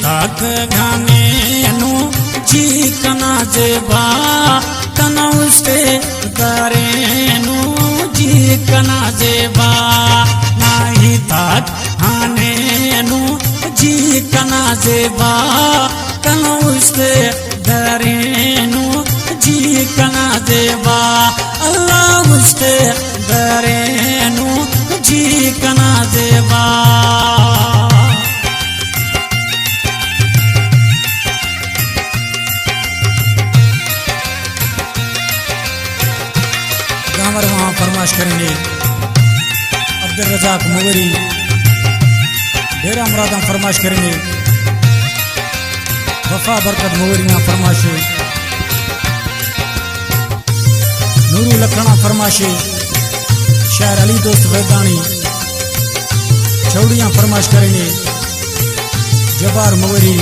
ताक घाने नु जी कना जेबा कना उस्ते दरे नु जी कना जेबा नाही ताक घाने नु जी कना जेबा कना उस्ते दरे नु जी कना जेबा अल्लाह उस्ते दरे नु जी कना जेबा गांवर वहाँ फरमाश करेंगे अब्दुल रज़ाक मुगरी डेरा मुरादा फरमाश करेंगे वफा बरकत मुगरी यहाँ फरमाशे नूरू लखना फरमाशे शायर अली दोस्त वैदानी चौड़ियाँ फरमाश करेंगे जबार मुगरी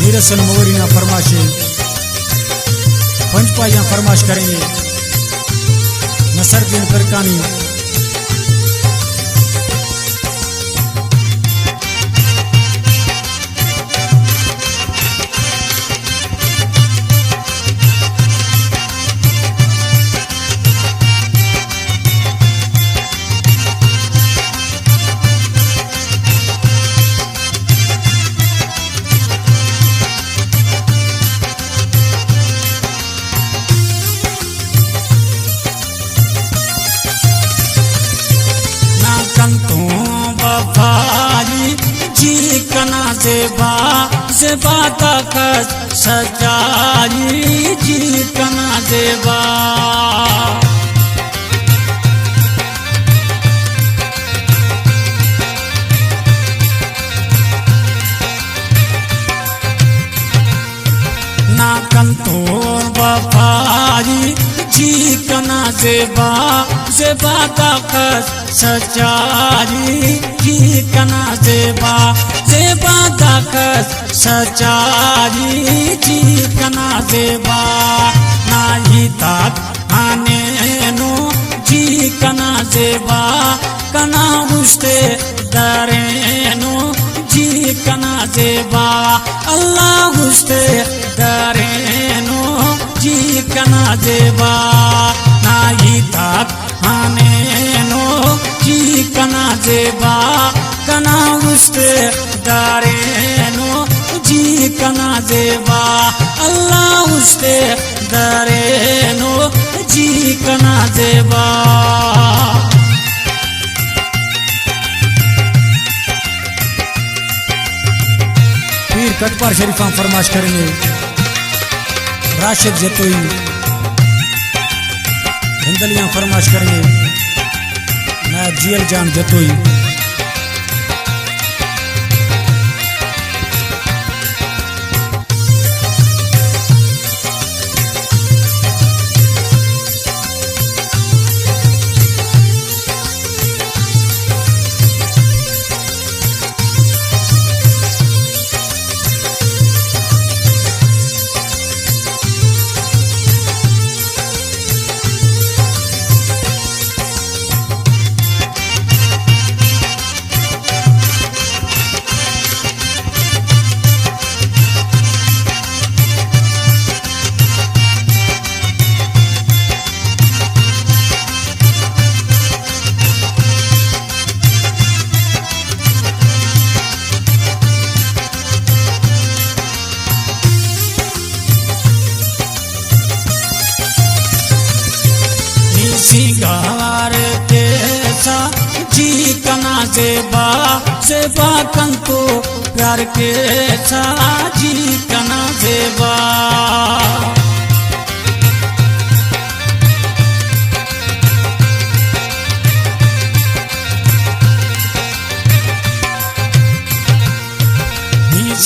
नीरसन मुगरी यहाँ फरमाशे पंचपाइयाँ फरमाश करेंगे नसरुद्दीन करकानी जी कना जेबा जेबा तक सजाई जी कना जेबा ना कंतोर बफाई जी कना जेबा जेबा तक सचारी जी कना जेबा जेबा तक सचारी जी कना जेबा नाही ताक आने नो जी कना जेबा कना उस्ते दरे नो जी कना जेबा अल्लाह उस्ते दरे नो जी कना जेबा नाही ताक आने नो जी कना जेबा कना उस्ते दरे नो जी कना जेबा अल्लाह उस्ते दरे नो जी कना जेबा पीर कटपार शरीफा फरमाश करेंगे राशिद जतोई हिंदलियां फरमाश करेंगे मैं जीएल जान जतोई सिंगार के सा जी कना जेबा जेबा कंतो प्यार के सा जी कना जेबा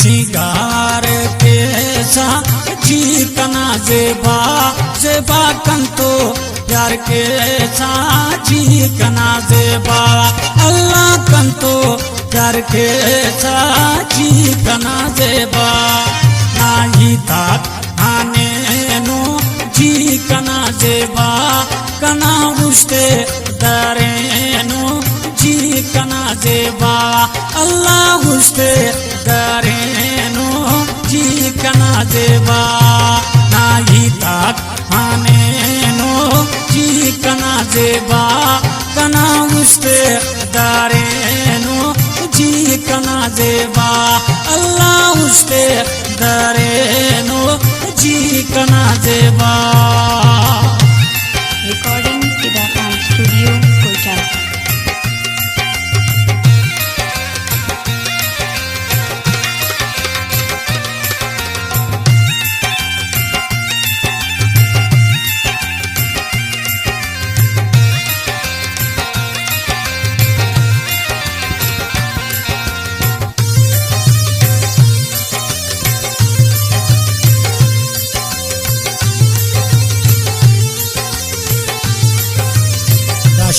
सिंगार के सा जी कना जेबा जेबा कंतो प्यार के साजी कना जेबा अल्लाह कंतो प्यार के साजी कना जेबा नाही ताक आने नो जी कना जेबा कना उस्ते दरे नो जी कना जेबा अल्लाह उस्ते दरेनो जी कना देबा नाही ताक हानेनो जी कना देबा कना उस्ते दरेनो जी कना देबा अल्लाह उस्ते दरेनो जी कना देबा। Recording Tidakan Studio, Koita.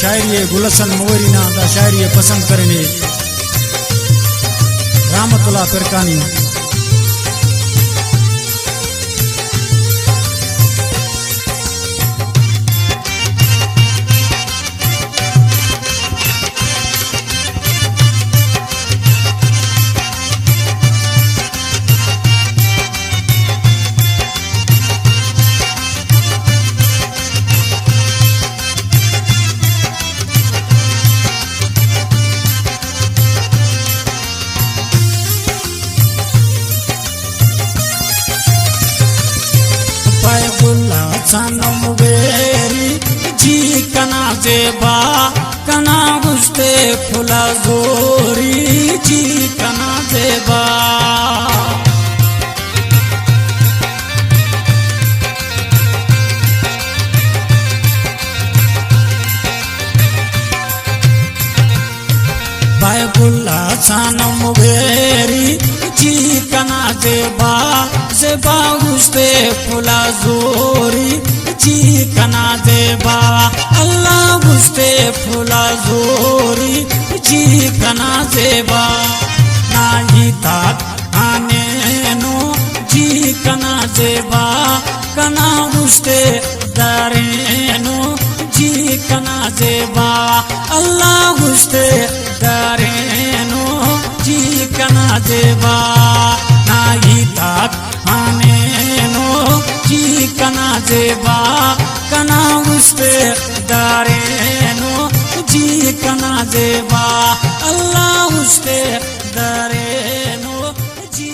शायरी गुलशन मोवरीना दा शायरी पसंद करने रहमतुल्लाह फिरकानी। सनम बेरी जी कना देबा कना उस्ते फुला जोरी जी कना देबा। बायबुल्ला सनम बेरी जी कना देबा जेबा उस्ते फुला जोरी जी कना देबा अल्लाह उस्ते फुला जोरी जी कना देबा नाही ताक हानेनो जी कना देबा कना उस्ते दरेनो जी कना देबा अल्लाह उस्ते दरेनो जी कना देबा नाही ताक हानेनो जी कना देबा कना उस्ते दरेनो जी कना देबा अल्लाह उस्ते दरेनो जी